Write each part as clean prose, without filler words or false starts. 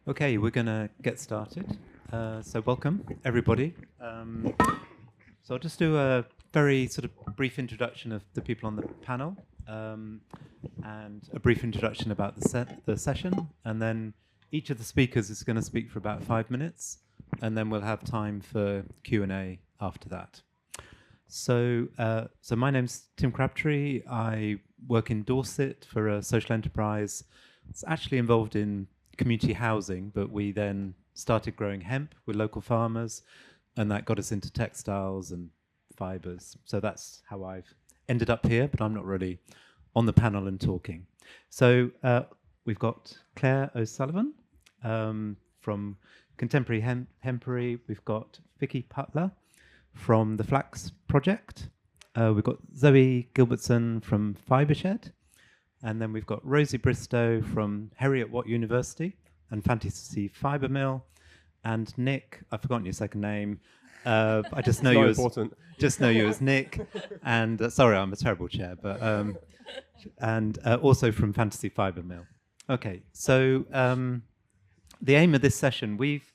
Okay, we're going to get started. So welcome, everybody. So I'll just do a very sort of brief introduction of the people on the panel, and a brief introduction about the session, and then each of the speakers is going to speak for about 5 minutes, and then we'll have time for Q&A after that. So my name's Tim Crabtree. I work in Dorset for a social enterprise. It's actually involved in community housing, but we then started growing hemp with local farmers, and that got us into textiles and fibres. So that's how I've ended up here, but I'm not really on the panel and talking. So we've got Claire O'Sullivan from Contemporary Hempery. We've got Vicky Putler from the Flax Project. We've got Zoe Gilbertson from Fibre Shed. And then we've got Rosie Bristow from Heriot-Watt University and Fantasy Fibre Mill. And Nick, I've forgotten your second name. I just know you as Nick. And sorry, I'm a terrible chair. But and also from Fantasy Fibre Mill. Okay, so the aim of this session, we've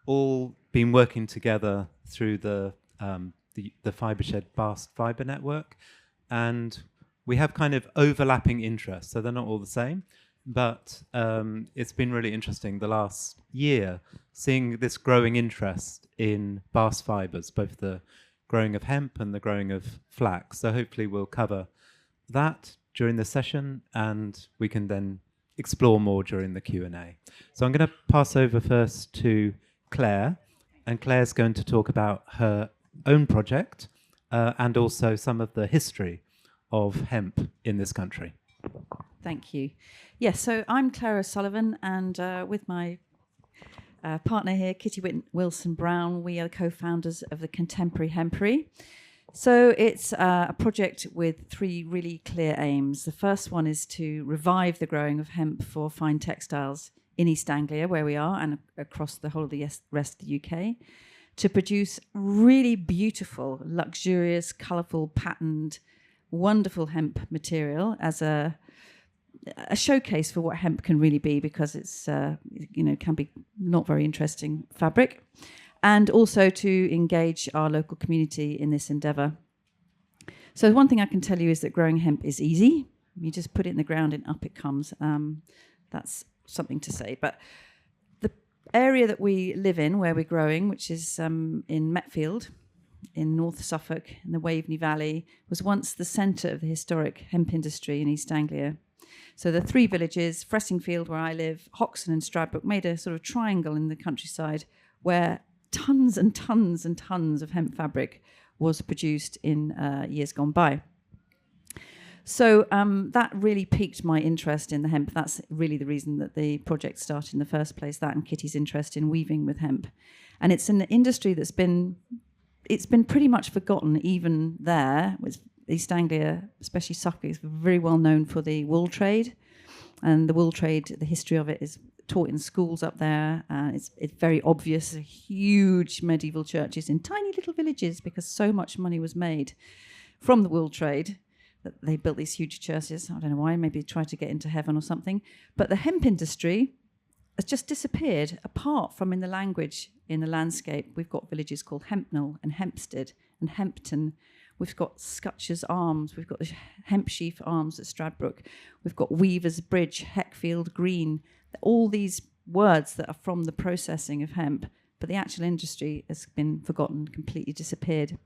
all been working together through the Fibre Shed Bast Fibre Network, and we have kind of overlapping interests, so they're not all the same, but it's been really interesting the last year seeing this growing interest in bast fibres, both the growing of hemp and the growing of flax. So hopefully we'll cover that during the session, and we can then explore more during the Q&A. So I'm going to pass over first to Claire, and Claire's going to talk about her own project and also some of the history of hemp in this country. Thank you. Yes, so I'm Claire O'Sullivan, and with my partner here, Kitty Wilson-Brown, we are co-founders of the Contemporary Hempery. So it's a project with 3 really clear aims. The first one is to revive the growing of hemp for fine textiles in East Anglia, where we are, and across the whole of the rest of the UK, to produce really beautiful, luxurious, colourful, patterned, wonderful hemp material as a showcase for what hemp can really be, because it's can be not very interesting fabric, and also to engage our local community in this endeavour. So one thing I can tell you is that growing hemp is easy. You just put it in the ground and up it comes. That's something to say. But the area that we live in, where we're growing, which is in Metfield, in North Suffolk, in the Waveney Valley, was once the centre of the historic hemp industry in East Anglia. So the 3 villages, Fressingfield, where I live, Hoxton and Stradbroke, made a sort of triangle in the countryside where tons and tons and tons of hemp fabric was produced in years gone by. So that really piqued my interest in the hemp. That's really the reason that the project started in the first place, that and Kitty's interest in weaving with hemp. And it's an industry that's been pretty much forgotten even there. With East Anglia, especially Suffolk, is very well known for the wool trade. And the wool trade, the history of it is taught in schools up there. It's very obvious, huge medieval churches in tiny little villages, because so much money was made from the wool trade that they built these huge churches. I don't know why, maybe tried to get into heaven or something. But the hemp industry has just disappeared, apart from in the language, in the landscape. We've got villages called Hempnell and Hempstead and Hempton. We've got Scutcher's Arms. We've got the Hempsheaf Arms at Stradbroke. We've got Weaver's Bridge, Heckfield Green. All these words that are from the processing of hemp, but the actual industry has been forgotten, completely disappeared.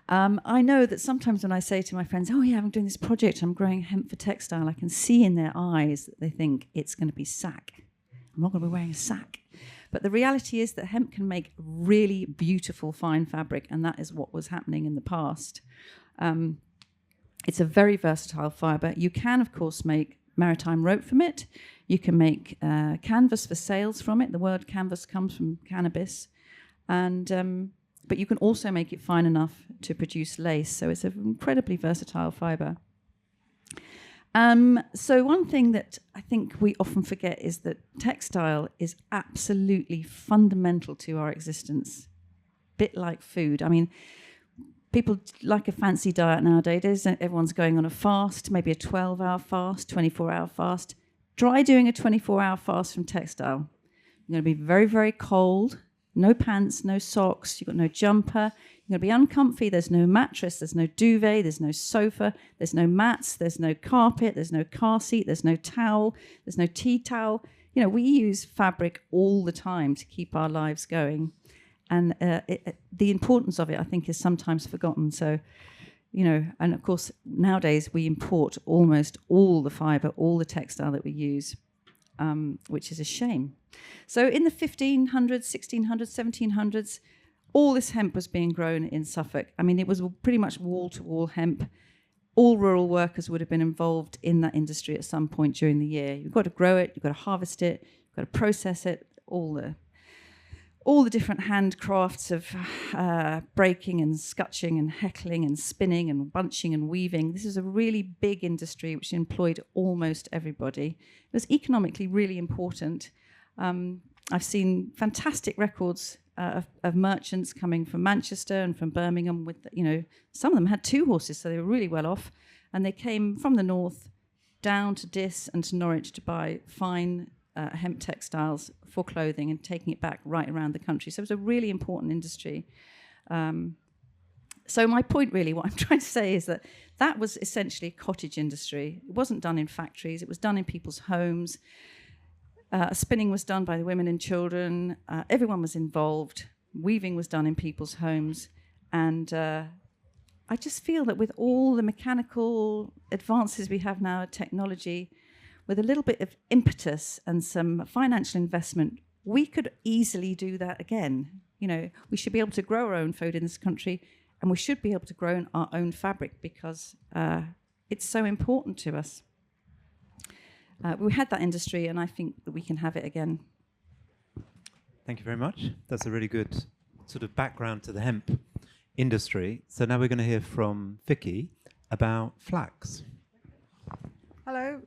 I know that sometimes when I say to my friends, oh yeah, I'm doing this project, I'm growing hemp for textile, I can see in their eyes that they think it's going to be sack. I'm not going to be wearing a sack. But the reality is that hemp can make really beautiful fine fabric, and that is what was happening in the past. It's a very versatile fibre. You can, of course, make maritime rope from it. You can make canvas for sails from it. The word canvas comes from cannabis. And but you can also make it fine enough to produce lace. So it's an incredibly versatile fibre. So one thing that I think we often forget is that textile is absolutely fundamental to our existence, a bit like food. I mean, people like a fancy diet nowadays. Everyone's going on a fast, maybe a 12-hour fast, 24-hour fast. Try doing a 24-hour fast from textile. You're going to be very, very cold. No pants, no socks. You've got no jumper. You're going to be uncomfy. There's no mattress. There's no duvet. There's no sofa. There's no mats. There's no carpet. There's no car seat. There's no towel. There's no tea towel. You know, we use fabric all the time to keep our lives going. And the importance of it, I think, is sometimes forgotten. So, you know, and of course, nowadays we import almost all the fibre, all the textile that we use, which is a shame. So in the 1500s, 1600s, 1700s, all this hemp was being grown in Suffolk. I mean, it was pretty much wall-to-wall hemp. All rural workers would have been involved in that industry at some point during the year. You've got to grow it, you've got to harvest it, you've got to process it, all the different handcrafts of breaking and scutching and heckling and spinning and bunching and weaving. This is a really big industry which employed almost everybody. It was economically really important. I've seen fantastic records of merchants coming from Manchester and from Birmingham with, you know, some of them had 2 horses, so they were really well off. And they came from the north down to Diss and to Norwich to buy fine hemp textiles for clothing and taking it back right around the country. So it was a really important industry. So my point really, what I'm trying to say is that that was essentially a cottage industry. It wasn't done in factories. It was done in people's homes. Spinning was done by the women and children. Everyone was involved. Weaving was done in people's homes. And I just feel that with all the mechanical advances we have now, technology, with a little bit of impetus and some financial investment, we could easily do that again. You know, we should be able to grow our own food in this country, and we should be able to grow our own fabric because it's so important to us. We had that industry, and I think that we can have it again. Thank you very much. That's a really good sort of background to the hemp industry. So now we're going to hear from Vicky about flax. Hello,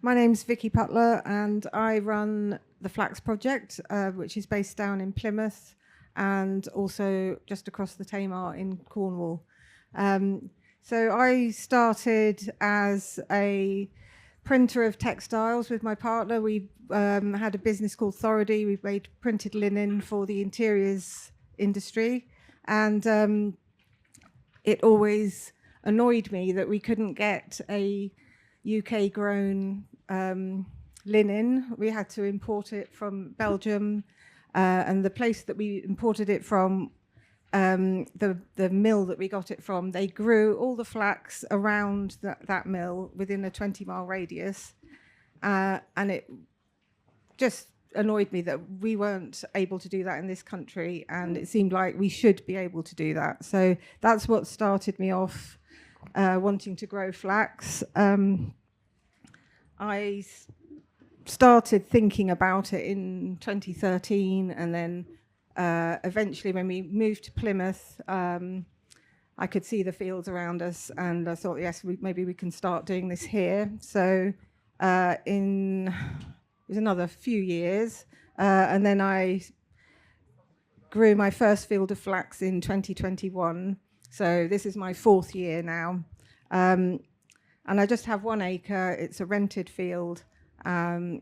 my name's Vicky Putler, and I run the Flax Project, which is based down in Plymouth and also just across the Tamar in Cornwall. So I started as a printer of textiles with my partner. We had a business called Thorody. We made printed linen for the interiors industry, and it always annoyed me that we couldn't get a UK grown linen. We had to import it from Belgium, and the place that we imported it from, the mill that we got it from, they grew all the flax around that mill within a 20-mile radius, and it just annoyed me that we weren't able to do that in this country, and it seemed like we should be able to do that. So that's what started me off wanting to grow flax. I started thinking about it in 2013, and then eventually when we moved to Plymouth, I could see the fields around us, and I thought, yes, maybe we can start doing this here. So it was another few years, and then I grew my first field of flax in 2021. So this is my 4th year now. And I just have 1 acre. It's a rented field. And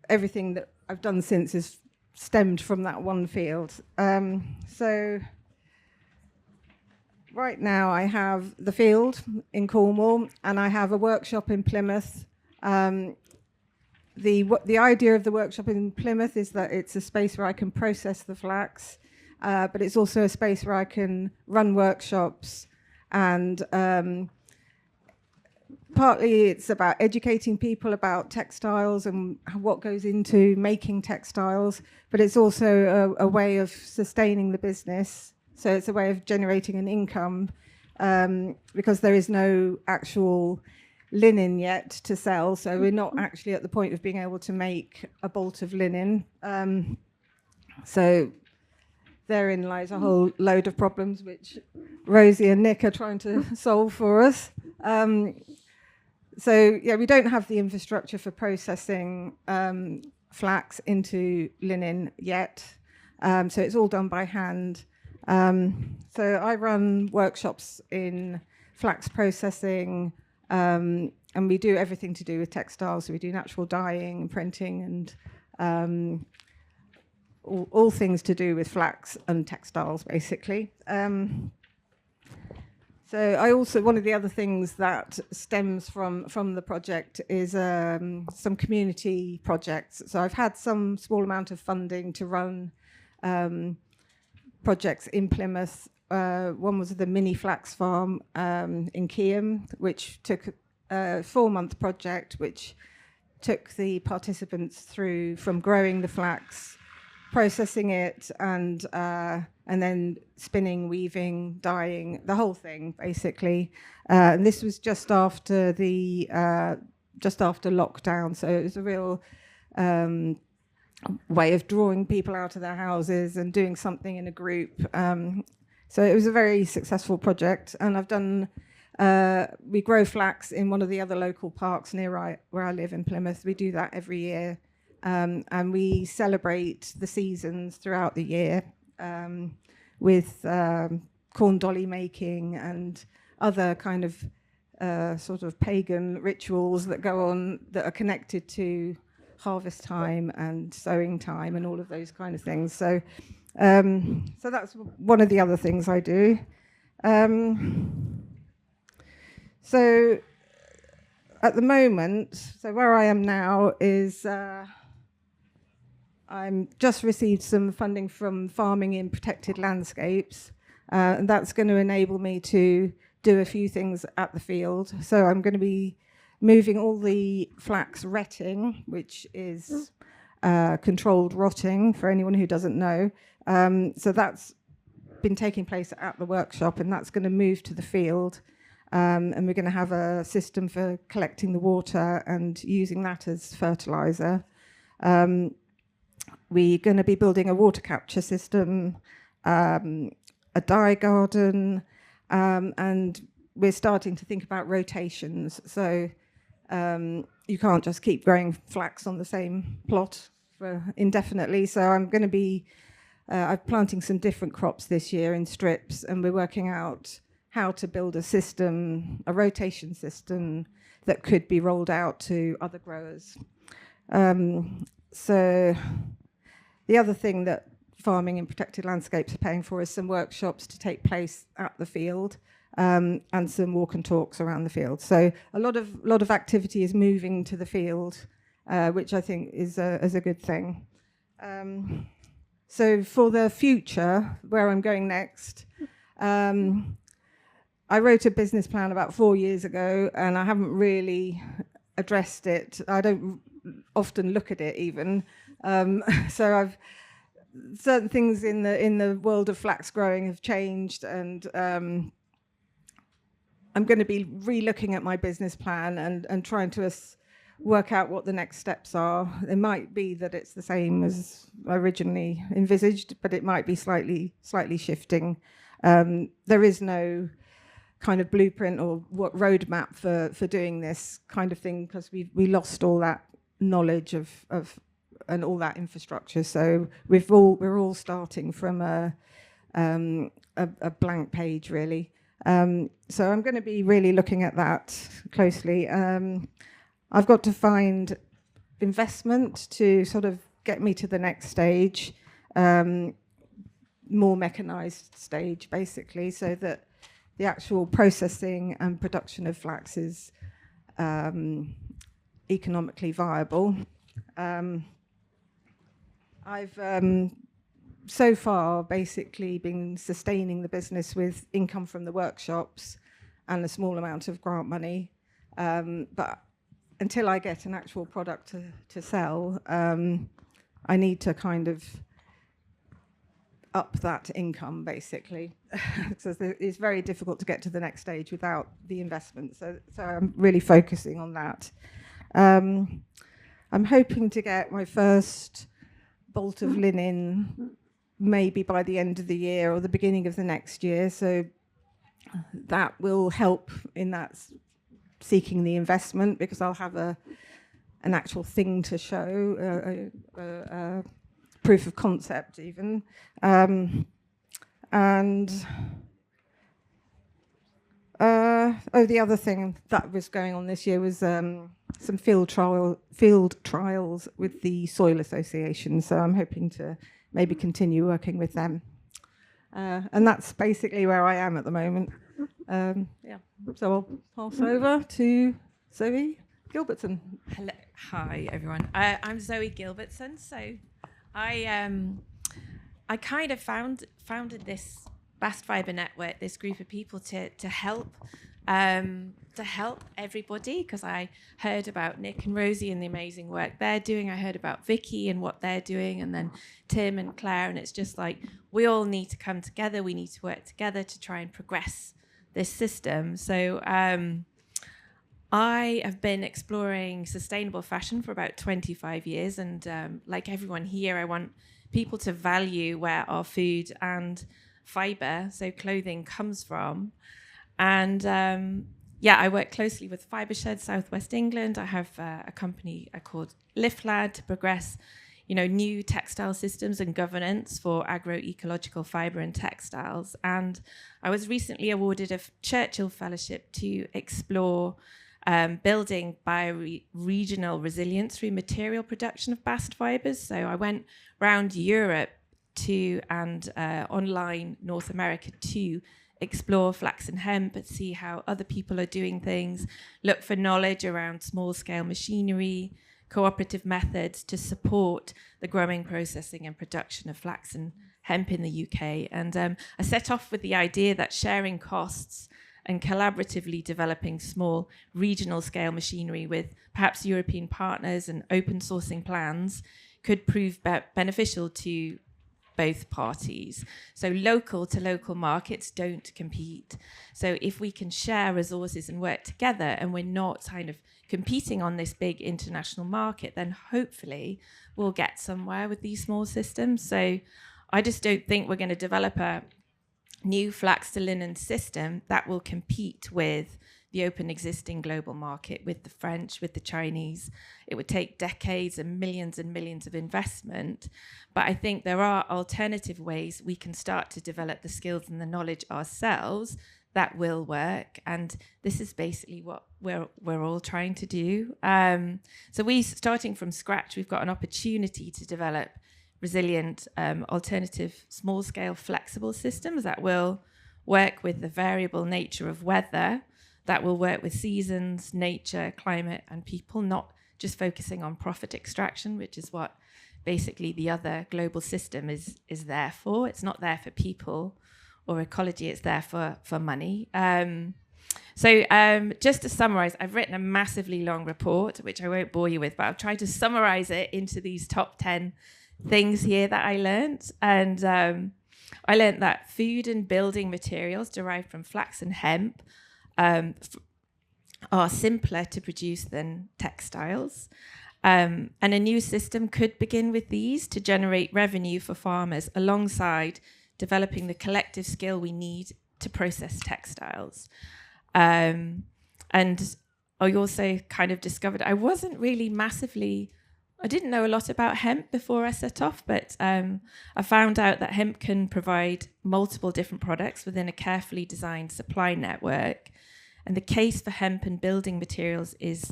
everything that I've done since is stemmed from that one field. So right now I have the field in Cornwall, and I have a workshop in Plymouth. The idea of the workshop in Plymouth is that it's a space where I can process the flax, but it's also a space where I can run workshops, and partly it's about educating people about textiles and what goes into making textiles, but it's also a way of sustaining the business. So it's a way of generating an income, because there is no actual linen yet to sell, so we're not actually at the point of being able to make a bolt of linen. So therein lies a whole load of problems which Rosie and Nick are trying to solve for us. So yeah, we don't have the infrastructure for processing flax into linen yet, so it's all done by hand. So I run workshops in flax processing, and we do everything to do with textiles. So we do natural dyeing and printing and all things to do with flax and textiles, basically. So I also, one of the other things that stems from the project is some community projects. So I've had some small amount of funding to run projects in Plymouth. One was the mini flax farm in Keam, which took a 4-month project, which took the participants through from growing the flax, processing it, and then spinning, weaving, dyeing, the whole thing basically. And this was just after lockdown, so it was a real way of drawing people out of their houses and doing something in a group. So it was a very successful project, and I've done. We grow flax in one of the other local parks near where I live in Plymouth. We do that every year. And we celebrate the seasons throughout the year with corn dolly making and other kind of sort of pagan rituals that go on that are connected to harvest time and sowing time and all of those kind of things. So that's one of the other things I do. So at the moment, so where I am now is I'm just received some funding from Farming in Protected Landscapes, and that's going to enable me to do a few things at the field. So I'm going to be moving all the flax retting, which is controlled rotting, for anyone who doesn't know. So that's been taking place at the workshop, and that's going to move to the field. And we're going to have a system for collecting the water and using that as fertilizer. We're going to be building a water capture system, a dye garden, and we're starting to think about rotations. So you can't just keep growing flax on the same plot for indefinitely. So I'm going to be I'm planting some different crops this year in strips, and we're working out how to build a system, a rotation system that could be rolled out to other growers. So the other thing that Farming in Protected Landscapes are paying for is some workshops to take place at the field, and some walk and talks around the field. So a lot of activity is moving to the field, which I think is a good thing. So for the future, where I'm going next, I wrote a business plan about 4 years ago, and I haven't really addressed it. I don't often look at it even. So I've certain things in the world of flax growing have changed, and I'm going to be re-looking at my business plan and trying to work out what the next steps are. It might be that it's the same as originally envisaged, but it might be slightly shifting. There is no kind of blueprint or what roadmap for doing this kind of thing, because we lost all that knowledge of and all that infrastructure. So we're all starting from a blank page, really. So I'm going to be really looking at that closely. I've got to find investment to sort of get me to the next stage, more mechanized stage, basically, so that the actual processing and production of flax is economically viable. I've so far basically been sustaining the business with income from the workshops and a small amount of grant money. But until I get an actual product to sell, I need to kind of up that income, basically. So it's very difficult to get to the next stage without the investment. So I'm really focusing on that. I'm hoping to get my first bolt of linen maybe by the end of the year or the beginning of the next year. So that will help in that seeking the investment, because I'll have an actual thing to show, proof of concept even. The other thing that was going on this year was some field trials with the Soil Association. So I'm hoping to maybe continue working with them. And that's basically where I am at the moment. So I'll pass over to Zoe Gilbertson. Hello, hi everyone. I'm Zoe Gilbertson. So I kind of founded this Bast Fibre Network, this group of people to help everybody, because I heard about Nick and Rosie and the amazing work they're doing. I heard about Vicky and what they're doing, and then Tim and Claire, and it's just like we all need to come together. We need to work together to try and progress this system. So I have been exploring sustainable fashion for about 25 years, and like everyone here, I want people to value where our food and fibre, so clothing, comes from. And I work closely with Fibre Shed Southwest England. I have a company called LiftLad to progress, new textile systems and governance for agroecological fibre and textiles. And I was recently awarded a Churchill Fellowship to explore building bioregional resilience through material production of bast fibres. So I went around Europe and online North America to explore flax and hemp and see how other people are doing things, look for knowledge around small-scale machinery, cooperative methods to support the growing, processing and production of flax and hemp in the UK. And I set off with the idea that sharing costs and collaboratively developing small regional scale machinery with perhaps European partners and open sourcing plans could prove beneficial to both parties. So local to local markets don't compete. So if we can share resources and work together, and we're not kind of competing on this big international market, then hopefully we'll get somewhere with these small systems. So I just don't think we're going to develop a new flax to linen system that will compete with the open existing global market, with the French, with the Chinese. It would take decades and millions of investment. But I think there are alternative ways we can start to develop the skills and the knowledge ourselves that will work. And this is basically what we're all trying to do. So starting from scratch, we've got an opportunity to develop resilient, alternative, small-scale, flexible systems that will work with the variable nature of weather, that will work with seasons, nature, climate, and people, not just focusing on profit extraction, which is what basically the other global system is there for. It's not there for people or ecology, it's there for money. So just to summarize, I've written a massively long report, which I won't bore you with, but I've tried to summarize it into these top 10 things here that I learned. And I learned that food and building materials derived from flax and hemp are simpler to produce than textiles. And a new system could begin with these to generate revenue for farmers alongside developing the collective skill we need to process textiles. And I also kind of discovered I didn't know a lot about hemp before I set off, but I found out that hemp can provide multiple different products within a carefully designed supply network. And the case for hemp and building materials is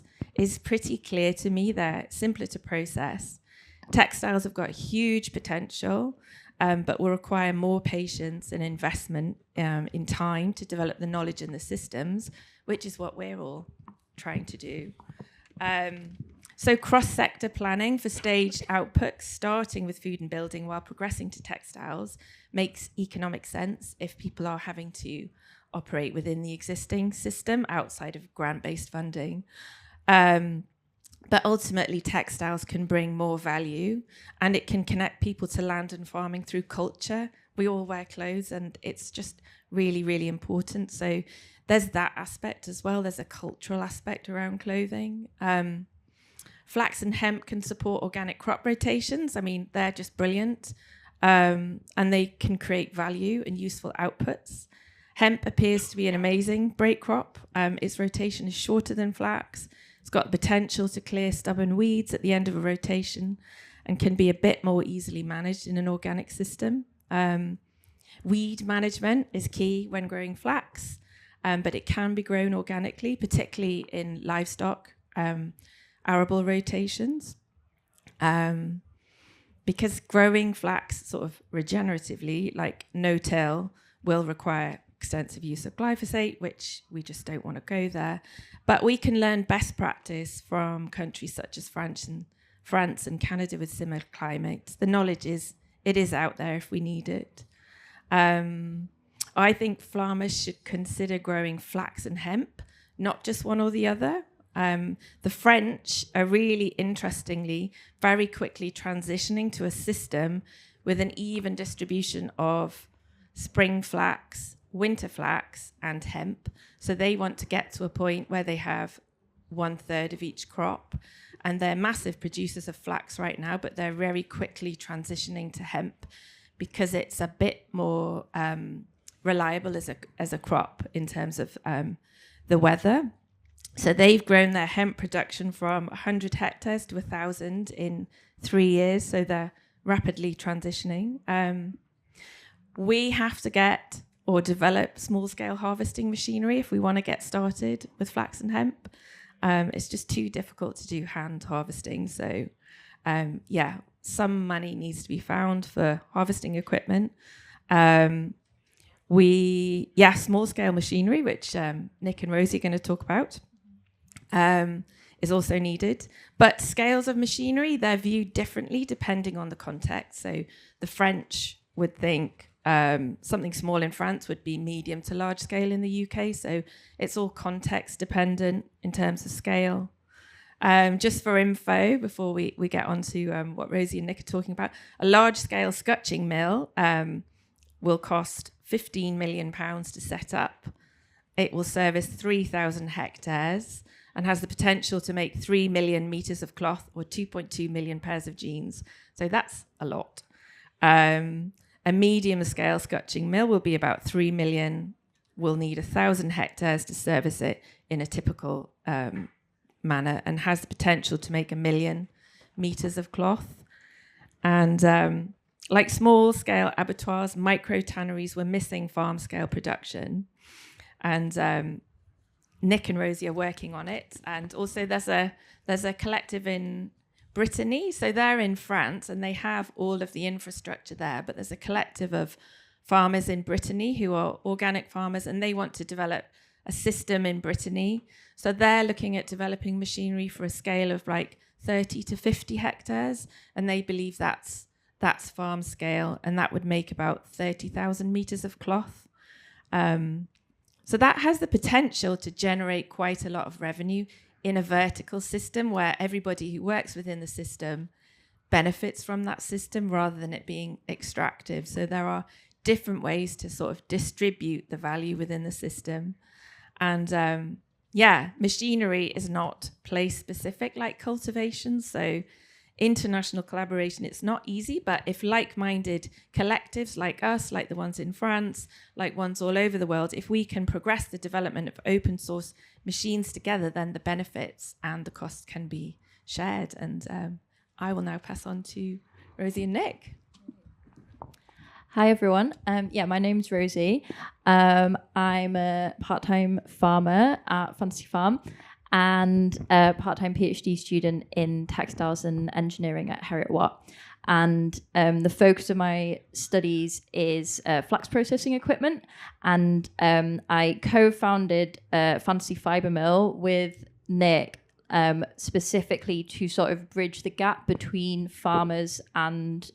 pretty clear to me. They're simpler to process. Textiles have got huge potential, but will require more patience and investment in time to develop the knowledge and the systems, which is what we're all trying to do. So cross-sector planning for staged outputs, starting with food and building while progressing to textiles, makes economic sense if people are having to operate within the existing system outside of grant-based funding. But ultimately, textiles can bring more value, and it can connect people to land and farming through culture. We all wear clothes, and it's just really, really important. So there's that aspect as well. There's a cultural aspect around clothing. Flax and hemp can support organic crop rotations. I mean, they're just brilliant. And they can create value and useful outputs. Hemp appears to be an amazing break crop. Its rotation is shorter than flax. It's got the potential to clear stubborn weeds at the end of a rotation and can be a bit more easily managed in an organic system. Weed management is key when growing flax. but it can be grown organically, particularly in livestock arable rotations. Because growing flax sort of regeneratively, like no-till, will require extensive use of glyphosate, which we just don't want to go there. But we can learn best practice from countries such as France and Canada with similar climates. The knowledge is out there if we need it. I think farmers should consider growing flax and hemp, not just one or the other. The French are really interestingly very quickly transitioning to a system with an even distribution of spring flax, winter flax, and hemp. So they want to get to a point where they have 1/3 of each crop. And they're massive producers of flax right now, but they're very quickly transitioning to hemp because it's a bit more reliable as a crop in terms of the weather. So they've grown their hemp production from 100 hectares to 1,000 in 3 years. So they're rapidly transitioning. We have to get or develop small-scale harvesting machinery if we want to get started with flax and hemp. It's just too difficult to do hand harvesting. So, some money needs to be found for harvesting equipment. Small-scale machinery, which Nick and Rosie are going to talk about, is also needed. But scales of machinery, they're viewed differently depending on the context. So the French would think something small in France would be medium to large scale in the UK. So it's all context dependent in terms of scale. Just for info, before we get on to what Rosie and Nick are talking about, a large scale scutching mill will cost £15 million to set up. It will service 3,000 hectares and has the potential to make 3 million meters of cloth or 2.2 million pairs of jeans. So that's a lot. A medium-scale scutching mill will be about 3 million. We'll need 1,000 hectares to service it in a typical manner and has the potential to make 1 million meters of cloth. And like small-scale abattoirs, micro-tanneries were missing farm-scale production. And Nick and Rosie are working on it. And also there's a collective in Brittany, so they're in France and they have all of the infrastructure there, but there's a collective of farmers in Brittany who are organic farmers and they want to develop a system in Brittany. So they're looking at developing machinery for a scale of like 30 to 50 hectares, and they believe that's farm scale, and that would make about 30,000 meters of cloth. So that has the potential to generate quite a lot of revenue in a vertical system where everybody who works within the system benefits from that system rather than it being extractive. So there are different ways to sort of distribute the value within the system. And machinery is not place specific like cultivation. So international collaboration, it's not easy, but if like-minded collectives like us, like the ones in France, like ones all over the world, if we can progress the development of open source machines together, then the benefits and the costs can be shared. And I will now pass on to Rosie and Nick. Hi, everyone. My name's Rosie. I'm a part-time farmer at Fantasy Farm and a part-time PhD student in textiles and engineering at Heriot-Watt. And the focus of my studies is flax processing equipment. And I co-founded Fantasy Fibre Mill with Nick specifically to sort of bridge the gap between farmers and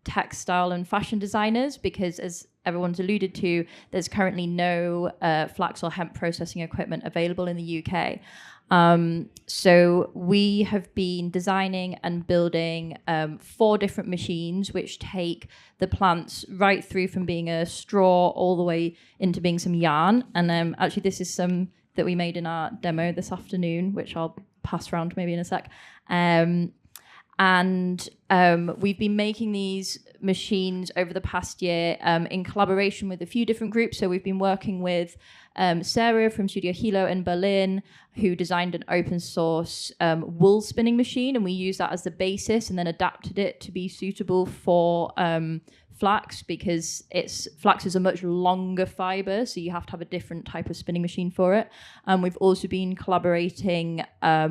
textile and fashion designers, because as everyone's alluded to, there's currently no flax or hemp processing equipment available in the UK. So we have been designing and building 4 different machines which take the plants right through from being a straw all the way into being some yarn. And actually this is some that we made in our demo this afternoon, which I'll pass around maybe in a sec. And we've been making these machines over the past year in collaboration with a few different groups. So we've been working with Sarah from Studio Hilo in Berlin, who designed an open source wool spinning machine. And we used that as the basis and then adapted it to be suitable for flax because flax is a much longer fibre, so you have to have a different type of spinning machine for it. And we've also been collaborating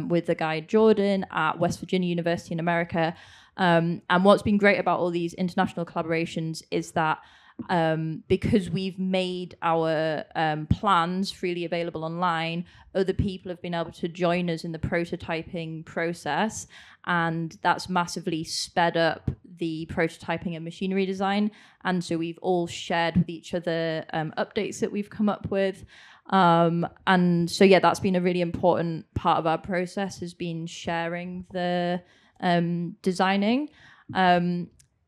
with the guy Jordan at West Virginia University in America. And what's been great about all these international collaborations is that because we've made our plans freely available online, other people have been able to join us in the prototyping process, and that's massively sped up the prototyping and machinery design. And so we've all shared with each other updates that we've come up with. And so, yeah, that's been a really important part of our process, has been sharing the designing.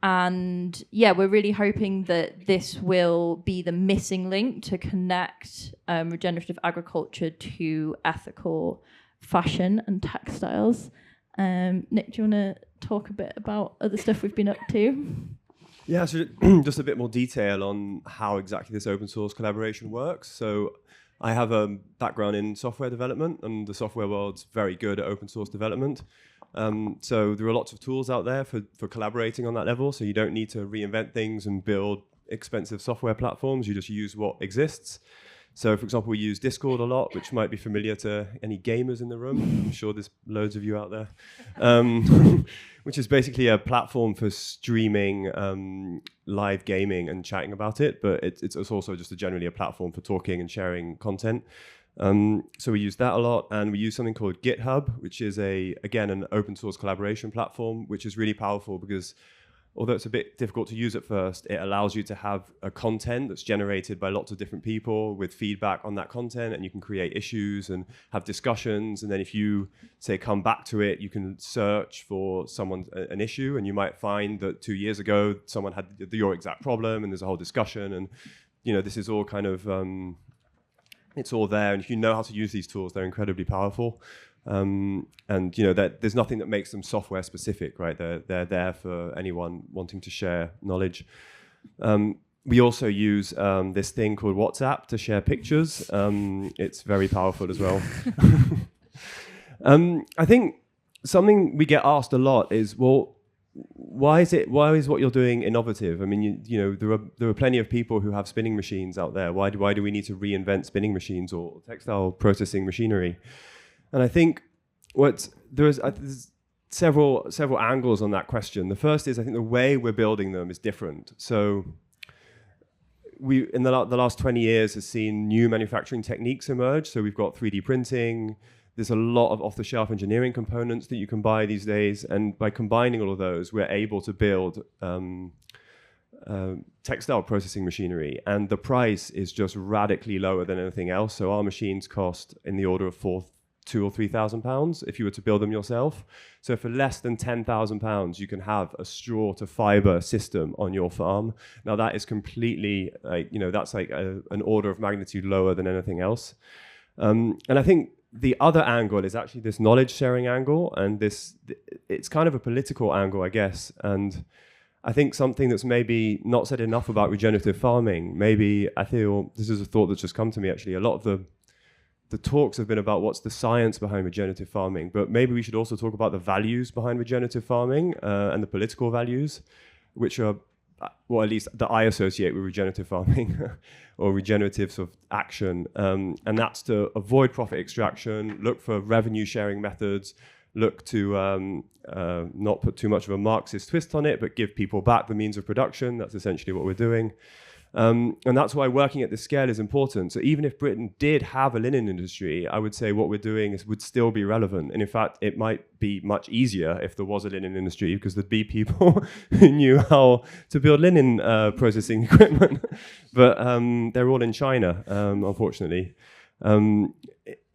And yeah, we're really hoping that this will be the missing link to connect regenerative agriculture to ethical fashion and textiles. Nick, do you want to talk a bit about other stuff we've been up to? Yeah, so just a bit more detail on how exactly this open source collaboration works. So I have a background in software development, and the software world's very good at open source development. So there are lots of tools out there for collaborating on that level. So you don't need to reinvent things and build expensive software platforms. You just use what exists. So, for example, we use Discord a lot, which might be familiar to any gamers in the room. I'm sure there's loads of you out there. Which is basically a platform for streaming live gaming and chatting about it. But it's also just generally a platform for talking and sharing content. So we use that a lot, and we use something called GitHub, which is again an open source collaboration platform, which is really powerful because although it's a bit difficult to use at first, it allows you to have a content that's generated by lots of different people with feedback on that content, and you can create issues and have discussions. And then if you say come back to it, you can search for an issue, and you might find that 2 years ago someone had your exact problem, and there's a whole discussion. And this is all kind of it's all there, and if you know how to use these tools, they're incredibly powerful. And that there's nothing that makes them software specific, right? They're there for anyone wanting to share knowledge. We also use this thing called WhatsApp to share pictures. It's very powerful as well. I think something we get asked a lot is, well, why is what you're doing innovative? I mean, there are plenty of people who have spinning machines out there. Why do we need to reinvent spinning machines or textile processing machinery? And I think there's several angles on that question. The first is I think the way we're building them is different. So we in the last 20 years has seen new manufacturing techniques emerge. So we've got 3D printing. There's a lot of off-the-shelf engineering components that you can buy these days. And by combining all of those, we're able to build textile processing machinery. And the price is just radically lower than anything else. So our machines cost in the order of £2,000 or £3,000 if you were to build them yourself. So for less than £10,000, you can have a straw to fiber system on your farm. Now that is completely, that's like an order of magnitude lower than anything else. And I think the other angle is actually this knowledge sharing angle, and it's kind of a political angle, I guess. And I think something that's maybe not said enough about regenerative farming, maybe I feel this is a thought that's just come to me actually. A lot of the talks have been about what's the science behind regenerative farming, but maybe we should also talk about the values behind regenerative farming and the political values, which are, well, at least that I associate with regenerative farming or regenerative sort of action. And that's to avoid profit extraction, look for revenue sharing methods, look to not put too much of a Marxist twist on it, but give people back the means of production. That's essentially what we're doing. And that's why working at this scale is important. So even if Britain did have a linen industry, I would say what we're doing would still be relevant. And in fact, it might be much easier if there was a linen industry, because there'd be people who knew how to build linen processing equipment. But they're all in China, unfortunately.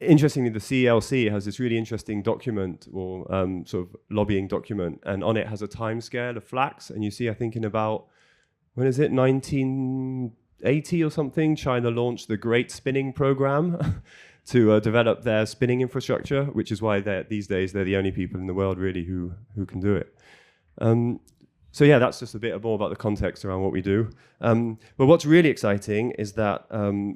Interestingly, the CLC has this really interesting document, or sort of lobbying document, and on it has a timescale of flax. And you see, I think in about, when is it, 1980 or something, China launched the Great Spinning Program to develop their spinning infrastructure, which is why these days they're the only people in the world really who can do it. So yeah, that's just a bit more about the context around what we do. But what's really exciting is that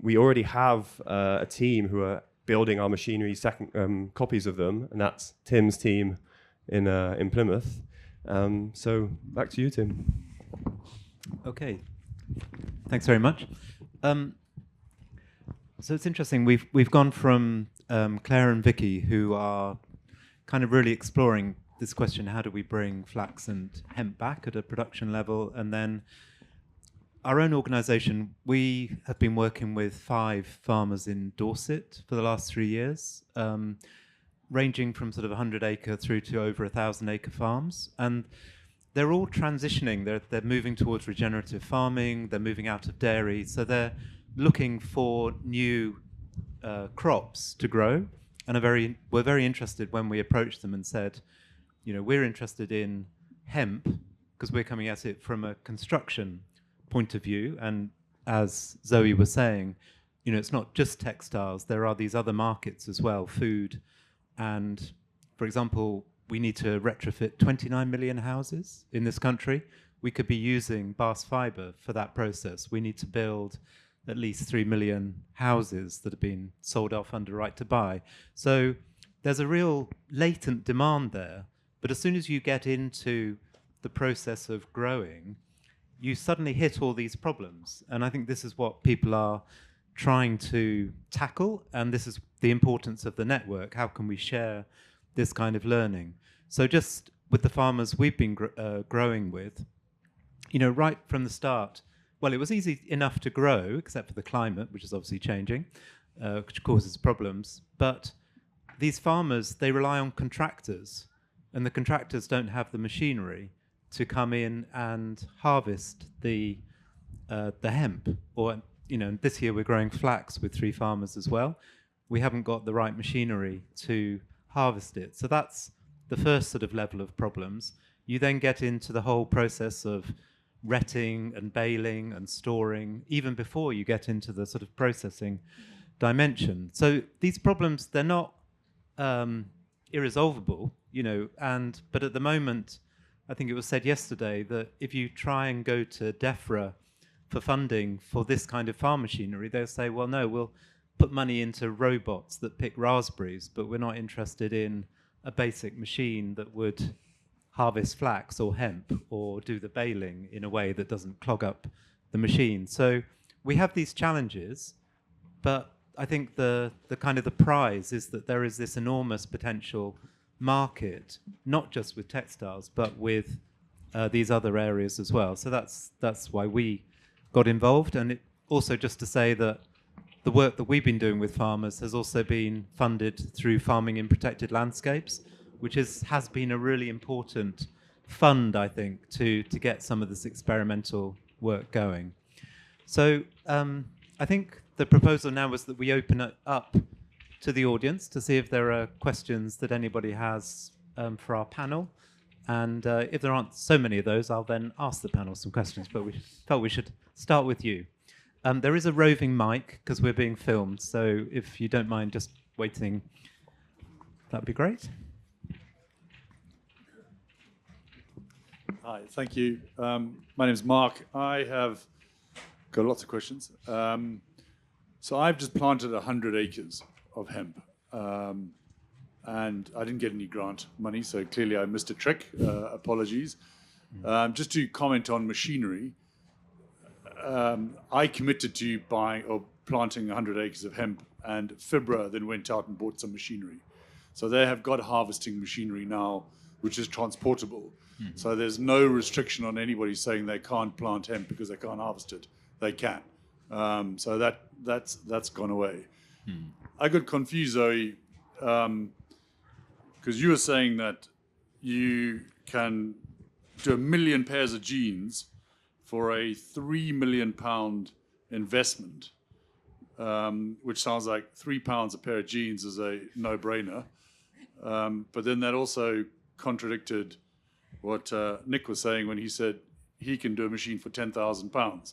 we already have a team who are building our machinery, second copies of them, and that's Tim's team in Plymouth. So back to you, Tim. Okay, thanks very much. So it's interesting. We've gone from Claire and Vicky, who are kind of really exploring this question: how do we bring flax and hemp back at a production level? And then our own organisation, we have been working with 5 farmers in Dorset for the last 3 years, ranging from sort of 100-acre through to over 1,000-acre farms, and they're all transitioning. They're moving towards regenerative farming. They're moving out of dairy, so they're looking for new crops to grow, and we're very interested when we approached them and said, you know, we're interested in hemp because we're coming at it from a construction point of view, and as Zoe was saying, you know, it's not just textiles. There are these other markets as well, food, and for example, we need to retrofit 29 million houses in this country. We could be using Bast Fibre for that process. We need to build at least 3 million houses that have been sold off under right to buy. So there's a real latent demand there, but as soon as you get into the process of growing, you suddenly hit all these problems. And I think this is what people are trying to tackle, and this is the importance of the network. How can we share this kind of learning? So just with the farmers we've been growing with, you know, right from the start, well, it was easy enough to grow, except for the climate, which is obviously changing, which causes problems. But these farmers, they rely on contractors, and the contractors don't have the machinery to come in and harvest the hemp. Or, you know, this year we're growing flax with 3 farmers as well. We haven't got the right machinery to harvest it. So that's the first sort of level of problems. You then get into the whole process of retting and baling and storing, even before you get into the sort of processing dimension. So these problems, they're not irresolvable, you know, but at the moment, I think it was said yesterday that if you try and go to DEFRA for funding for this kind of farm machinery, they'll say, well, no, we'll put money into robots that pick raspberries, but we're not interested in a basic machine that would harvest flax or hemp or do the baling in a way that doesn't clog up the machine. So we have these challenges, but I think the kind of the prize is that there is this enormous potential market, not just with textiles, but with these other areas as well. So that's why we got involved. And also just to say that the work that we've been doing with farmers has also been funded through Farming in Protected Landscapes, which has been a really important fund, I think, to get some of this experimental work going. So I think the proposal now was that we open it up to the audience to see if there are questions that anybody has for our panel. And if there aren't so many of those, I'll then ask the panel some questions, but we felt we should start with you. There is a roving mic because we're being filmed, so if you don't mind just waiting, that'd be great. Hi, thank you. My name is Mark. I have got lots of questions. So I've just planted 100 acres of hemp, and I didn't get any grant money, so clearly I missed a trick. Apologies. Just to comment on machinery, I committed to buying or planting 100 acres of hemp, and Fibra then went out and bought some machinery. So they have got harvesting machinery now, which is transportable. Mm-hmm. So there's no restriction on anybody saying they can't plant hemp because they can't harvest it. They can. So that's gone away. Mm. I got confused, Zoe, because you were saying that you can do 1 million pairs of jeans for a £3 million investment, which sounds like £3 a pair of jeans is a no-brainer. But then that also contradicted what Nick was saying when he said he can do a machine for £10,000.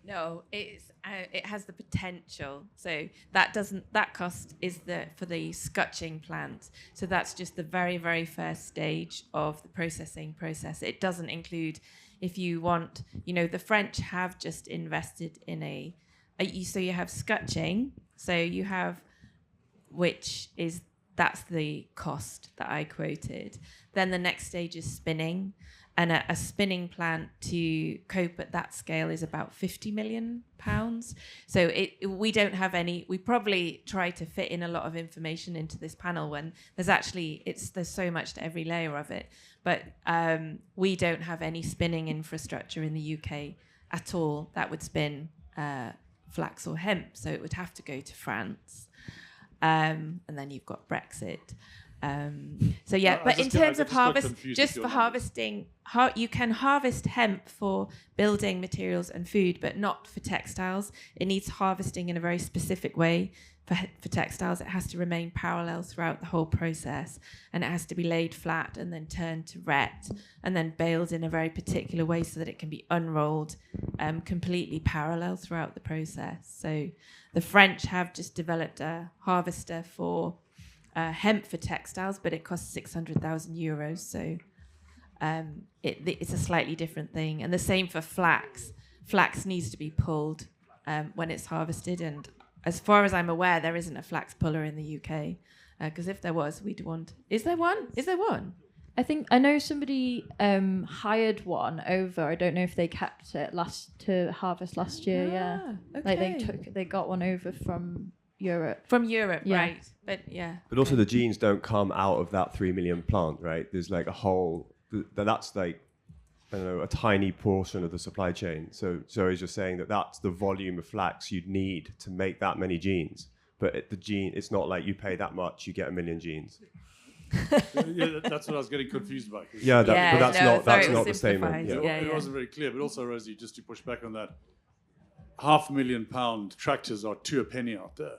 No, it has the potential. So that cost is for the scutching plant. So that's just the very, very first stage of the processing process. It doesn't include, if you want, the French have just invested in so you have scutching. So you have, that's the cost that I quoted. Then the next stage is spinning. and a spinning plant to cope at that scale is about £50 million. So we don't have any. We probably try to fit in a lot of information into this panel when there's so much to every layer of it. But we don't have any spinning infrastructure in the UK at all that would spin flax or hemp. So it would have to go to France, and then you've got Brexit. So yeah, but in terms of harvest, just for harvesting, you can harvest hemp for building materials and food, but not for textiles. It needs harvesting in a very specific way. For textiles, it has to remain parallel throughout the whole process, and it has to be laid flat and then turned to ret and then baled in a very particular way so that it can be unrolled completely parallel throughout the process. So the French have just developed a harvester for hemp for textiles, but it costs €600,000. So it's a slightly different thing. And the same for flax. Flax needs to be pulled when it's harvested. And as far as I'm aware, there isn't a flax puller in the UK. Because if there was, we'd want... Is there one? Is there one? I know somebody hired one over. I don't know if they kept it to harvest last year. Yeah, okay. Like they got one over from Europe. From Europe, Yeah. right. But yeah. But also the genes don't come out of that 3 million plant, right? There's like a whole, that's like, I don't know, a tiny portion of the supply chain. So he's just saying that's the volume of flax you'd need to make that many genes. But it's not like you pay that much, you get 1 million genes. Yeah, that's what I was getting confused about. Yeah, but that's not the statement. Yeah. It wasn't very clear. But also, Rosie, just to push back on that, £500,000 tractors are 2 a penny out there.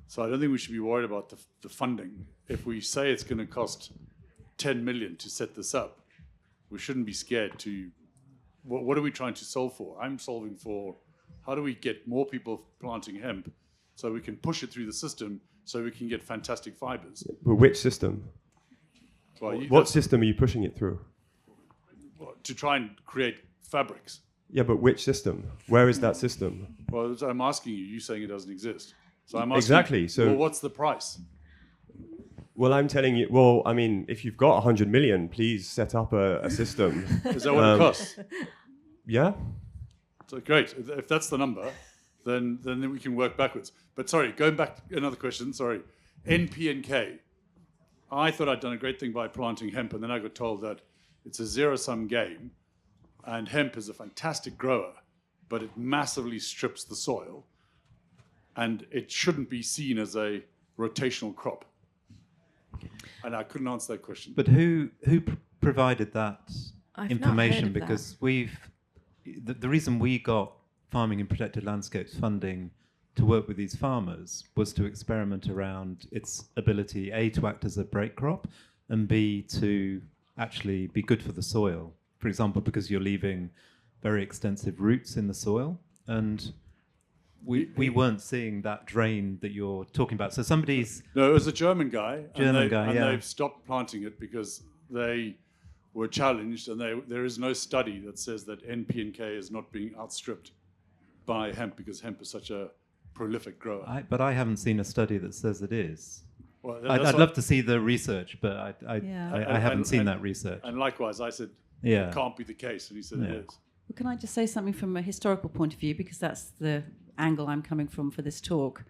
So I don't think we should be worried about the funding. If we say it's going to cost 10 million to set this up, we shouldn't be scared to... What are we trying to solve for? I'm solving for how do we get more people planting hemp so we can push it through the system so we can get fantastic fibers. But which system? Well, What system are you pushing it through? to try and create fabrics. Yeah, but which system? Where is that system? Well, I'm asking you. You're saying it doesn't exist. So I'm asking Exactly. So, well, what's the price? well, I'm telling you. Well, I mean, if you've got 100 million, please set up a system. Is that what it costs? Yeah. So great. If that's the number, then we can work backwards. But sorry, going back, another question. Sorry, NP and K. I thought I'd done a great thing by planting hemp, and then I got told that it's a zero-sum game, and hemp is a fantastic grower, but it massively strips the soil, and it shouldn't be seen as a rotational crop. And I couldn't answer that question. But who provided that I've information? not heard of Because the reason we got Farming in Protected Landscapes funding to work with these farmers was to experiment around its ability, A, to act as a break crop, and B, to actually be good for the soil. For example, because you're leaving very extensive roots in the soil, and we weren't seeing that drain that you're talking about. So somebody's... No, it was a German guy. And yeah. they've stopped planting it because they were challenged, and there is no study that says that NP and K is not being outstripped by hemp because hemp is such a prolific grower. But I haven't seen a study that says it is. Well, I'd love to see the research, but I haven't seen that research. And likewise, I said, Yeah. it can't be the case. And he said, it is. Well, can I just say something from a historical point of view, because that's the angle I'm coming from for this talk.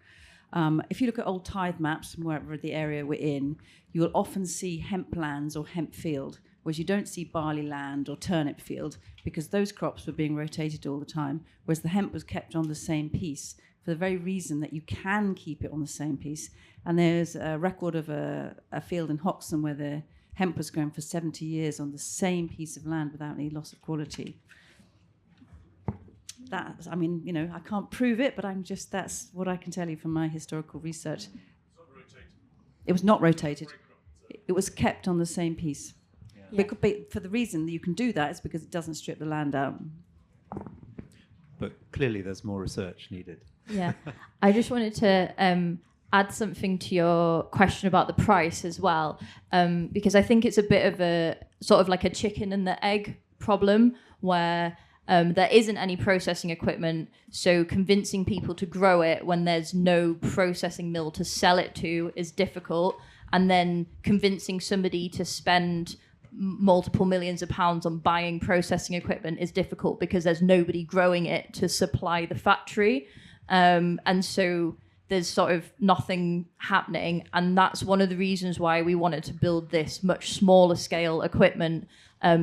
If you look at old tithe maps from wherever the area we're in, you will often see hemp lands or hemp field, whereas you don't see barley land or turnip field, because those crops were being rotated all the time, whereas the hemp was kept on the same piece for the very reason that you can keep it on the same piece. And there's a record of a field in Hoxton where the hemp was grown for 70 years on the same piece of land without any loss of quality. That, I mean, you know, I can't prove it, but that's what I can tell you from my historical research. It was not rotated. It was kept on the same piece. Yeah. For the reason that you can do that is because it doesn't strip the land out. But clearly there's more research needed. Yeah. I just wanted to add something to your question about the price as well, because I think it's a bit of a sort of like a chicken and the egg problem where there isn't any processing equipment, so convincing people to grow it when there's no processing mill to sell it to is difficult, and then convincing somebody to spend multiple millions of pounds on buying processing equipment is difficult because there's nobody growing it to supply the factory. And so there's sort of nothing happening. And that's one of the reasons why we wanted to build this much smaller scale equipment,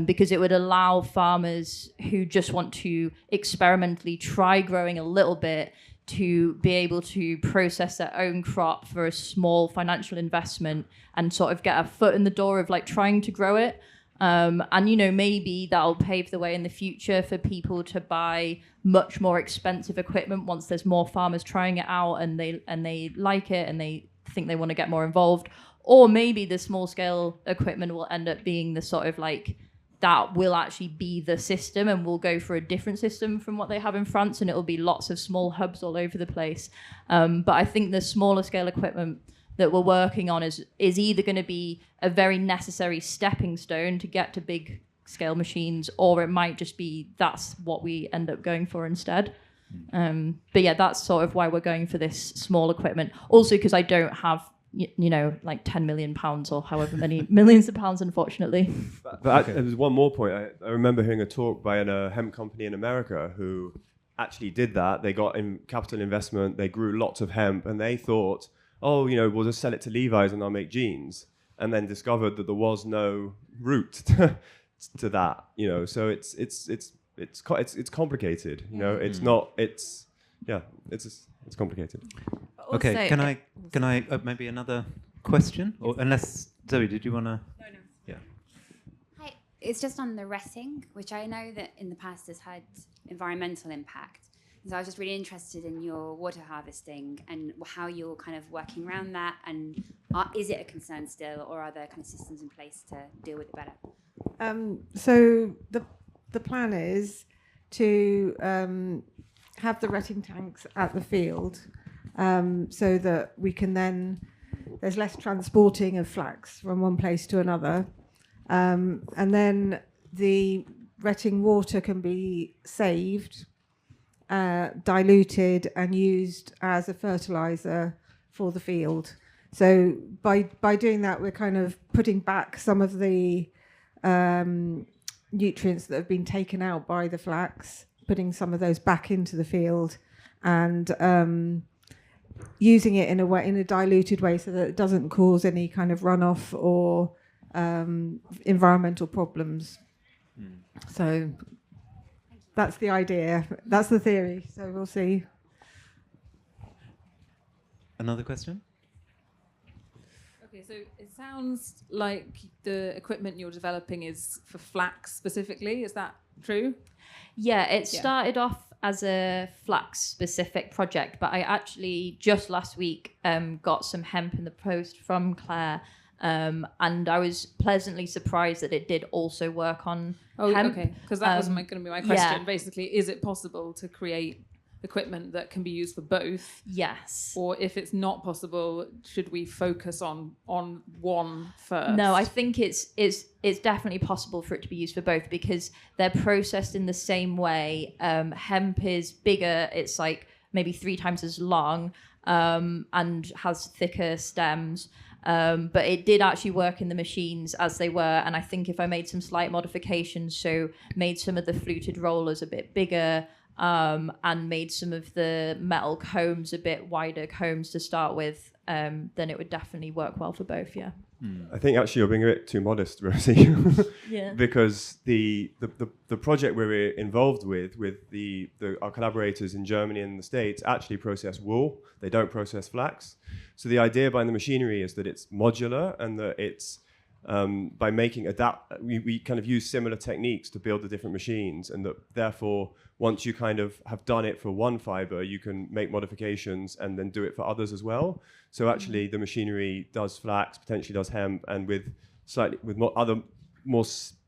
because it would allow farmers who just want to experimentally try growing a little bit to be able to process their own crop for a small financial investment and sort of get a foot in the door of like trying to grow it. And, you know, maybe that'll pave the way in the future for people to buy much more expensive equipment once there's more farmers trying it out and they like it and they think they want to get more involved. Or maybe the small scale equipment will end up being the sort of like, that will actually be the system, and we'll go for a different system from what they have in France, and it'll be lots of small hubs all over the place. But I think the smaller scale equipment that we're working on is either going to be a very necessary stepping stone to get to big scale machines, or it might just be that's what we end up going for instead. But yeah, that's sort of why we're going for this small equipment. Also because I don't have you know, like 10 million pounds or however many millions of pounds, unfortunately. But there's one more point. I remember hearing a talk by a hemp company in America who actually did that. They got in capital investment, they grew lots of hemp, and they thought, oh, you know, we'll just sell it to Levi's and I'll make jeans. And then discovered that there was no route to that, you know. So it's complicated, you know. It's not. It's complicated. Okay, can I maybe another question? Or unless Zoe, did you want to? No. Yeah. Hi, it's just on the retting, which I know that in the past has had environmental impact. So I was just really interested in your water harvesting and how you're kind of working around that, and is it a concern still, or are there kind of systems in place to deal with it better? So the plan is to have the retting tanks at the field, so that we can then, there's less transporting of flax from one place to another, and then the retting water can be saved, diluted and used as a fertilizer for the field. So by doing that, we're kind of putting back some of the nutrients that have been taken out by the flax, putting some of those back into the field, and using it in a diluted way so that it doesn't cause any kind of runoff or environmental problems. So that's the idea. That's the theory. So we'll see. Another question? Okay, so it sounds like the equipment you're developing is for flax specifically. Is that true? Yeah, it started off as a flax-specific project, but I actually just last week got some hemp in the post from Claire, and I was pleasantly surprised that it did also work on hemp. Okay, because that was going to be my question. Yeah. Basically, is it possible to create equipment that can be used for both? Yes. Or if it's not possible, should we focus on one first? No, I think it's definitely possible for it to be used for both because they're processed in the same way. Hemp is bigger; it's like maybe 3 times as long, and has thicker stems. But it did actually work in the machines as they were, and I think if I made some slight modifications, so made some of the fluted rollers a bit bigger, and made some of the metal combs a bit wider combs to start with, then it would definitely work well for both, yeah. I think actually you're being a bit too modest, Rosie. Yeah. Because the project we're involved with our collaborators in Germany and the States actually process wool. They don't process flax. So the idea behind the machinery is that it's modular and that it's by making we kind of use similar techniques to build the different machines, and that therefore once you kind of have done it for one fiber, you can make modifications and then do it for others as well. So actually the machinery does flax, potentially does hemp, and with other more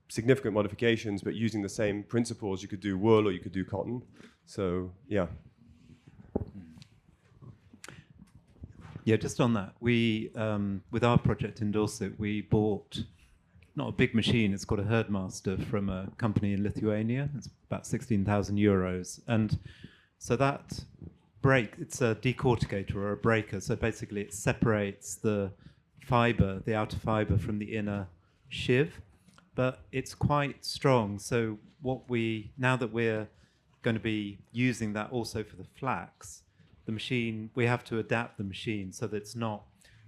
significant modifications, but using the same principles, you could do wool or you could do cotton. So yeah. Yeah, just on that, we with our project in Dorset, we bought not a big machine. It's called a Herdmaster from a company in Lithuania. It's about 16,000 euros, and so that it's a decorticator or a breaker. So basically, it separates the fibre, the outer fibre, from the inner sheave. but it's quite strong. So now that we're going to be using that also for the flax, the machine, we have to adapt the machine so that it's not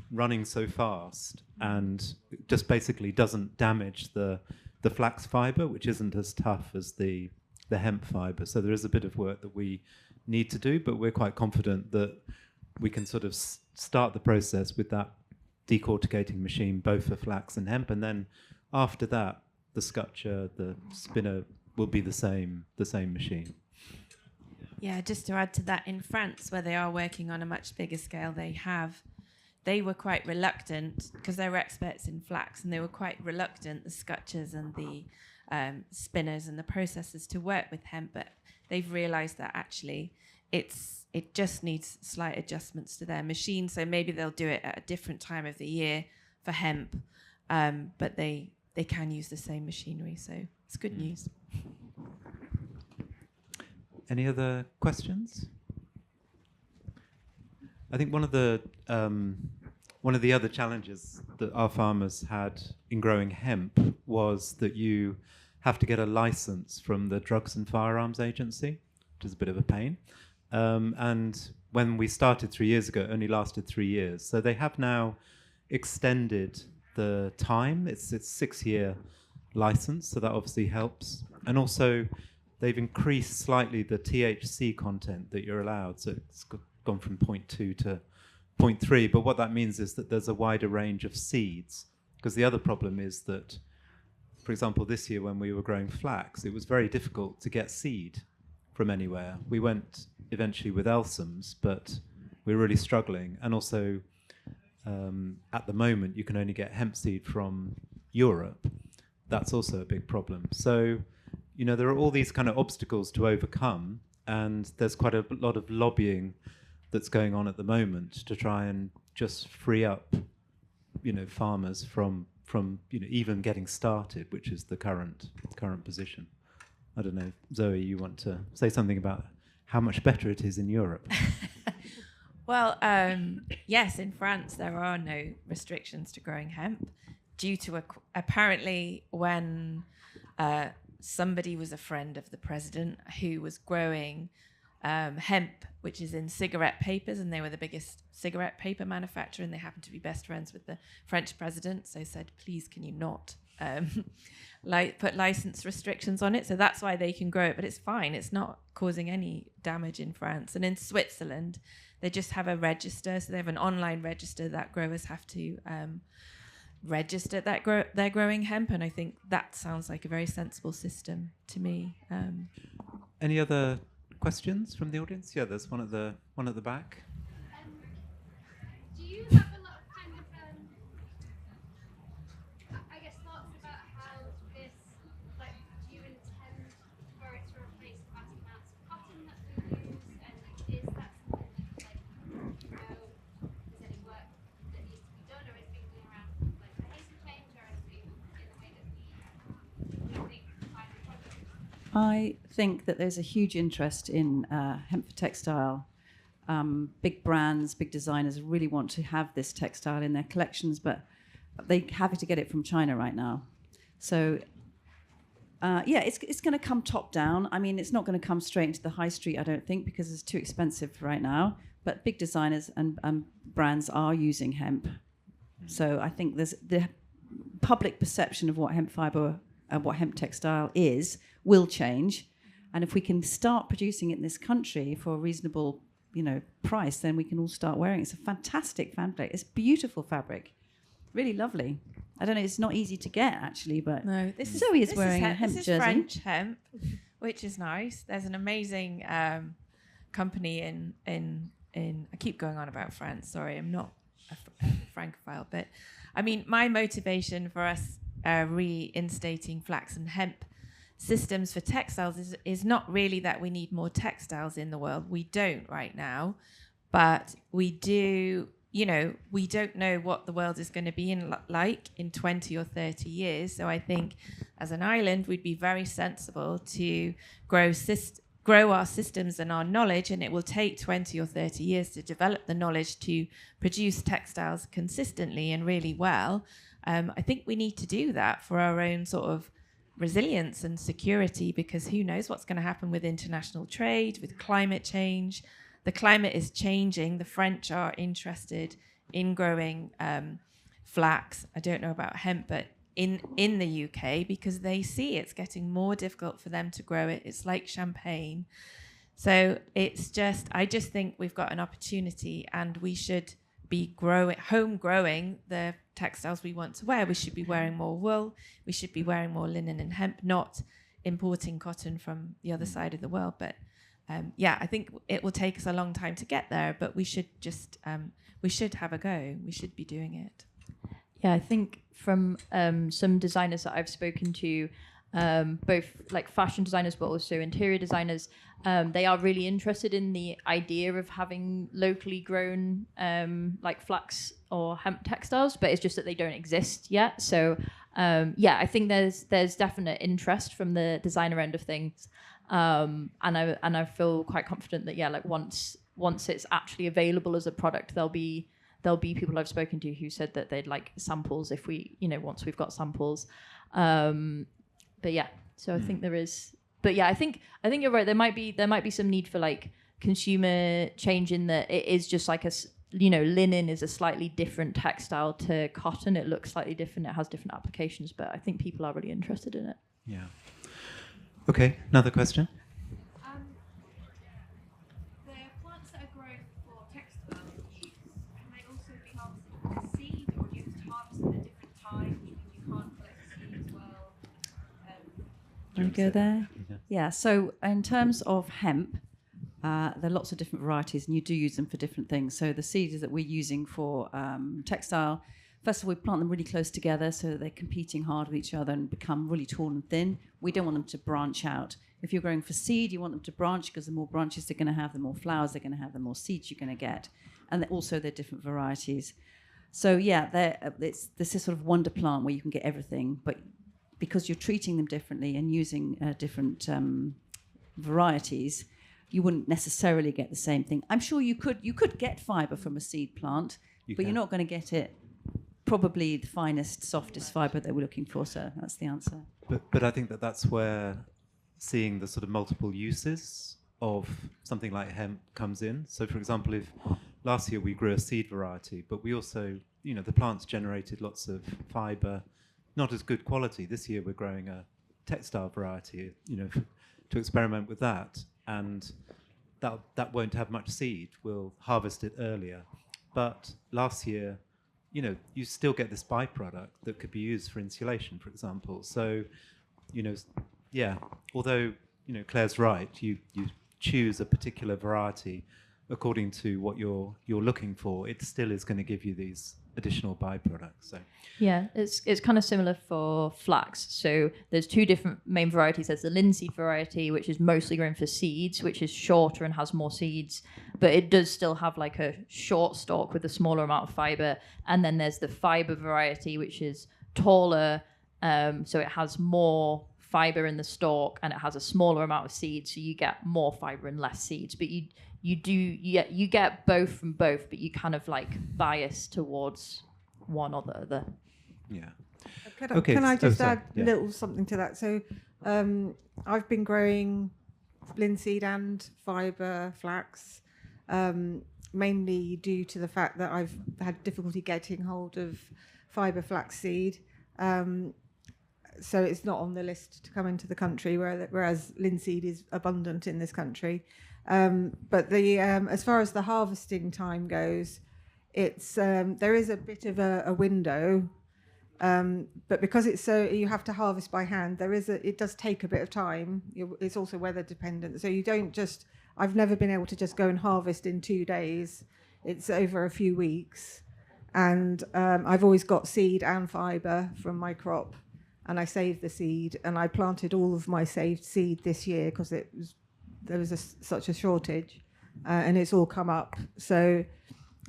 running so fast and just basically doesn't damage the flax fibre, which isn't as tough as the hemp fibre. So there is a bit of work that we need to do, but we're quite confident that we can sort of start the process with that decorticating machine, both for flax and hemp, and then after that, the scutcher, the spinner will be the same machine. Yeah, just to add to that, in France, where they are working on a much bigger scale, they were quite reluctant, because they were experts in flax, and they were quite reluctant, the scutchers and the spinners and the processors, to work with hemp, but they've realized that actually it just needs slight adjustments to their machine. So maybe they'll do it at a different time of the year for hemp, but they can use the same machinery. So it's good news. Any other questions? I think one of the other challenges that our farmers had in growing hemp was that you have to get a license from the Drugs and Firearms Agency, which is a bit of a pain. And when we started 3 years ago, it only lasted 3 years. So they have now extended the time. It's 6-year license, so that obviously helps. And also, they've increased slightly the THC content that you're allowed. So it's gone from 0.2 to 0.3. But what that means is that there's a wider range of seeds. Because the other problem is that, for example, this year when we were growing flax, it was very difficult to get seed from anywhere. We went eventually with Elsams, but we're really struggling. And also, at the moment, you can only get hemp seed from Europe. That's also a big problem. So, there are all these kind of obstacles to overcome, and there's quite a lot of lobbying that's going on at the moment to try and just free up, farmers from even getting started, which is the current position. I don't know, Zoe, you want to say something about how much better it is in Europe? Well, yes, in France there are no restrictions to growing hemp due to apparently when somebody was a friend of the president who was growing hemp, which is in cigarette papers, and they were the biggest cigarette paper manufacturer, and they happened to be best friends with the French president, so said, please, can you not put license restrictions on it? So that's why they can grow it, but it's fine. It's not causing any damage in France. And in Switzerland, they just have a register. So they have an online register that growers have to register that they're growing hemp. And I think that sounds like a very sensible system to me. Any other questions from the audience? Yeah, there's one at the back. Do you have a lot of kind of thoughts about how this, do you intend for it to replace vast amounts of cotton that we use, and is that something that, is any work that needs to be done, or is thinking around behavior change, or is it in the way that we think final products? I think that there's a huge interest in hemp for textile. Big brands, big designers really want to have this textile in their collections, but they're happy to get it from China right now. So, it's going to come top down. I mean, it's not going to come straight into the high street, I don't think, because it's too expensive right now. But big designers and brands are using hemp. So I think there's the public perception of what hemp fibre and what hemp textile will change. And if we can start producing it in this country for a reasonable, price, then we can all start wearing it. It's a fantastic fabric. It's beautiful fabric. Really lovely. I don't know, it's not easy to get actually, but no, Zoe is wearing a hemp jersey. This is French hemp, which is nice. There's an amazing company in I keep going on about France. Sorry, I'm not a Francophile, but I mean, my motivation for us reinstating flax and hemp systems for textiles is not really that we need more textiles in the world. We don't right now, but we do. We don't know what the world is going to be in 20 or 30 years. So I think as an island, we'd be very sensible to grow our systems and our knowledge, and it will take 20 or 30 years to develop the knowledge to produce textiles consistently and really well. I think we need to do that for our own sort of resilience and security, because who knows what's going to happen with international trade, with climate change. The climate is changing. The French are interested in growing flax. I don't know about hemp, but in the UK, because they see it's getting more difficult for them to grow it. It's like champagne. So I just think we've got an opportunity, and we should be home growing the textiles we want to wear. We should be wearing more wool. We should be wearing more linen and hemp, not importing cotton from the other side of the world. But I think it will take us a long time to get there, but we should just, we should have a go. We should be doing it. Yeah, I think from some designers that I've spoken to, both like fashion designers but also interior designers, they are really interested in the idea of having locally grown like flax or hemp textiles, but it's just that they don't exist yet. So I think there's definite interest from the designer end of things, and I feel quite confident that like once it's actually available as a product, there'll be people I've spoken to who said that they'd like samples if we, once we've got samples. So I think there is, but I think you're right. There might be some need for like consumer change in that it is just like linen is a slightly different textile to cotton. It looks slightly different. It has different applications, but I think people are really interested in it. Yeah. Okay, another question. The plants that are grown for textile use, can they also be harvested for seed, or do you have to harvest them at different times, which means you can't collect seed as well? Can we go there? Yeah. So in terms of hemp, there are lots of different varieties, and you do use them for different things. So the seeds that we're using for textile, first of all, we plant them really close together so that they're competing hard with each other and become really tall and thin. We don't want them to branch out. If you're growing for seed, you want them to branch, because the more branches they're going to have, the more flowers they're going to have, the more seeds you're going to get. And also they're different varieties. So this is sort of wonder plant where you can get everything, but because you're treating them differently and using different varieties, you wouldn't necessarily get the same thing. I'm sure you could get fibre from a seed plant, but you're not going to get it probably the finest, softest fibre that we're looking for. So that's the answer. But I think that's where seeing the sort of multiple uses of something like hemp comes in. So, for example, if last year we grew a seed variety, but we also, the plants generated lots of fibre, not as good quality. This year we're growing a textile variety, to experiment with that, and that won't have much seed. We'll harvest it earlier. But last year, you still get this byproduct that could be used for insulation, for example. So, although, Claire's right, you choose a particular variety according to what you're looking for, it still is going to give you these additional byproducts. So yeah, it's kind of similar for flax. So there's two different main varieties. There's the linseed variety, which is mostly grown for seeds, which is shorter and has more seeds, but it does still have like a short stalk with a smaller amount of fiber. And then there's the fiber variety, which is taller, so it has more fiber in the stalk and it has a smaller amount of seeds, so you get more fiber and less seeds. But you get both from both, but you kind of like bias towards one or the other. Yeah. Can I just add a little something to that? So I've been growing linseed and fibre flax, mainly due to the fact that I've had difficulty getting hold of fibre flax seed. So it's not on the list to come into the country, whereas linseed is abundant in this country. But as far as the harvesting time goes, it's there is a bit of a window, but because it's you have to harvest by hand. It does take a bit of time. It's also weather dependent, so you don't just. I've never been able to just go and harvest in 2 days. It's over a few weeks, and I've always got seed and fibre from my crop. And I saved the seed, and I planted all of my saved seed this year because there was such a shortage, and it's all come up. So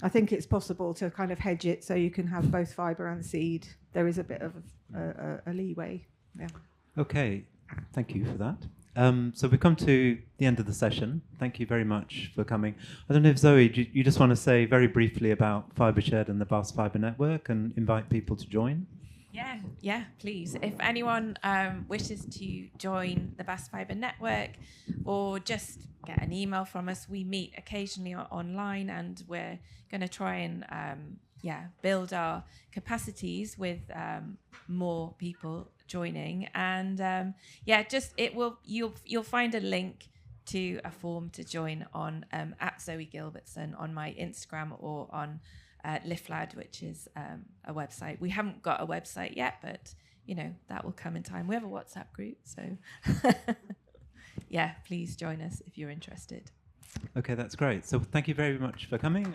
I think it's possible to kind of hedge it so you can have both fibre and seed. There is a bit of a leeway. Yeah. Okay, thank you for that. So we've come to the end of the session. Thank you very much for coming. I don't know if Zoe, do you just want to say very briefly about FibreShed and the Bast Fibre Network and invite people to join? Yeah, please. If anyone wishes to join the Bast Fibre Network or just get an email from us, we meet occasionally online, and we're going to try and build our capacities with more people joining. And you'll find a link to a form to join on at Zoe Gilbertson on my Instagram or on Liflad, which is a website. We haven't got a website yet, but that will come in time. We have a WhatsApp group, so please join us if you're interested. Okay, that's great. So thank you very much for coming.